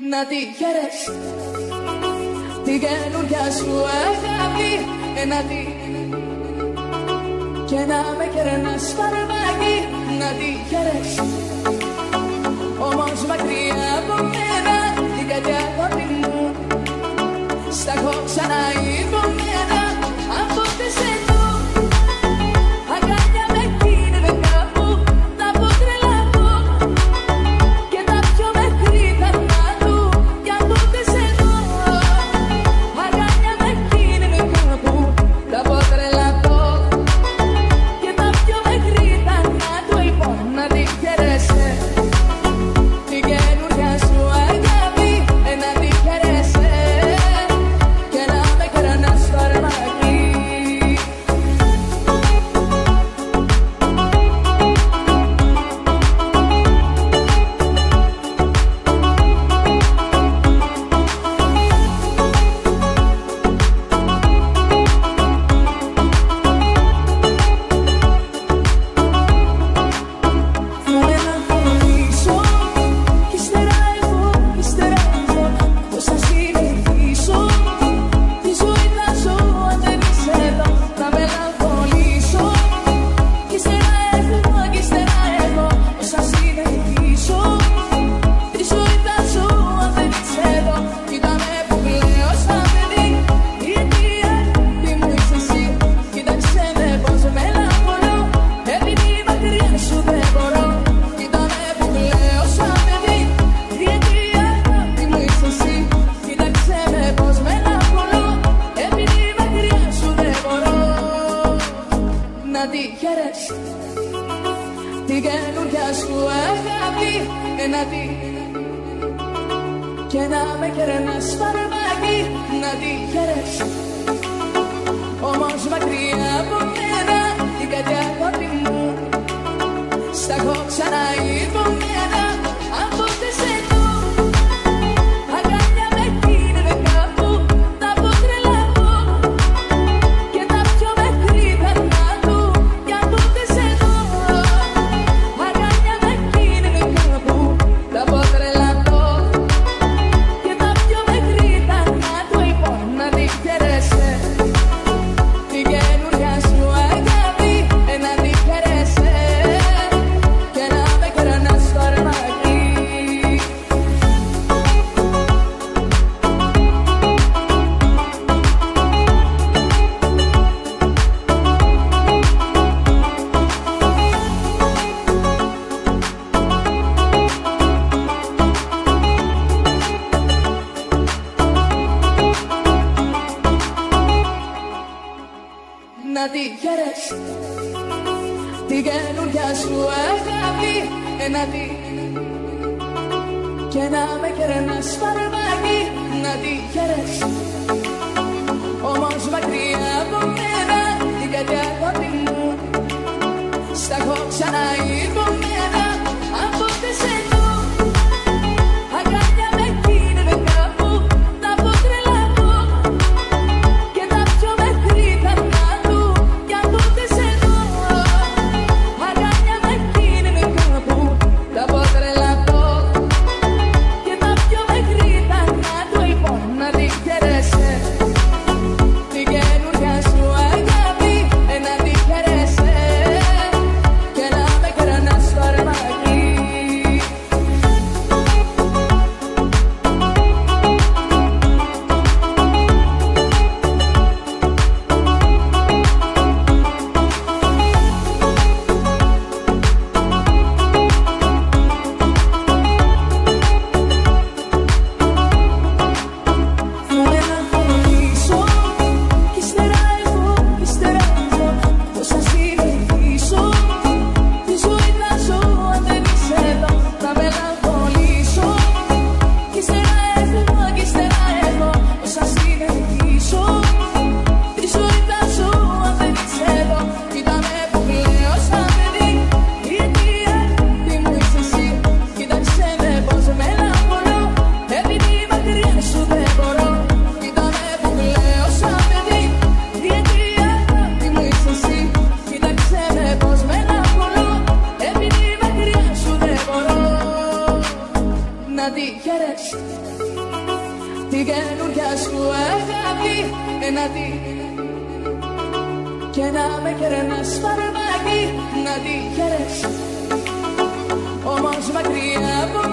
Να τη χαίρες την καινούρια σου αγάπη, να τη και να με κερνάς φαρμάκι. Να τη χαίρες όμως μακριά από μένα, την καρδιά αγάπη μου στα έχω ξαναειδωμένα. Αν ποτέ σε δω αγκάλια με κίνδυνε κάπου, θα πω τρελαθώ και τα πιο μέχρι θα του. Κι αν ποτέ σε δω αγκάλια με κίνδυνε κάπου, θα πω τρελαθώ και τα πιο μέχρι θα του. Λοιπόν, να τη χαίρεσαι την καινούρια σου αγάπη, να τη χαίρεσαι και να με κερνάς φαρμάκι. Να τη χαίρες την καινούρια σου αγάπη, να τη και να με κερνάς φαρμάκι. Να τη χαίρες όμως μακριά από μένα, την καρδιά αγάπη μου στα έχω ξαναειδωμένα. Αν ποτέ σε δω αγκάλια με κίνδυνε κάπου, θα πω τρελαθώ και τα πιο μέχρι θα του. Κι αν ποτέ σε δω αγκάλια με κίνδυνε κάπου, θα πω τρελαθώ και τα πιο μέχρι θα του. Λοιπόν, να τη χαίρεσαι την καινούρια σου αγάπη, να τη χαίρεσαι και να με κερνάς φαρμάκι. Να τη χαίρες την καινούρια σου αγάπη, να τη και να με κερνάς φαρμάκι. Να τη χαίρες όμως μακριά από μένα, την καρδιά αγάπη μου στα έχω ξαναειδωμένα. Αν ποτέ σε δω αγκάλια με κίνδυνε κάπου, θα πω τρελαθώ και τα πιο μέχρι θα του. Κι αν ποτέ σε δω αγκάλια με κίνδυνε κάπου, θα πω τρελαθώ και τα πιο μέχρι θα του. Λοιπόν, να τη χαίρεσαι την καινούρια σου αγάπη, να τη χαίρεσαι και να με κερνάς να τη χαίρεσαι. Την καινούρια σου αγάπη να τη, και να με κερνάς φαρμάκι να τη χαίρεσαι. Όμως μακριά από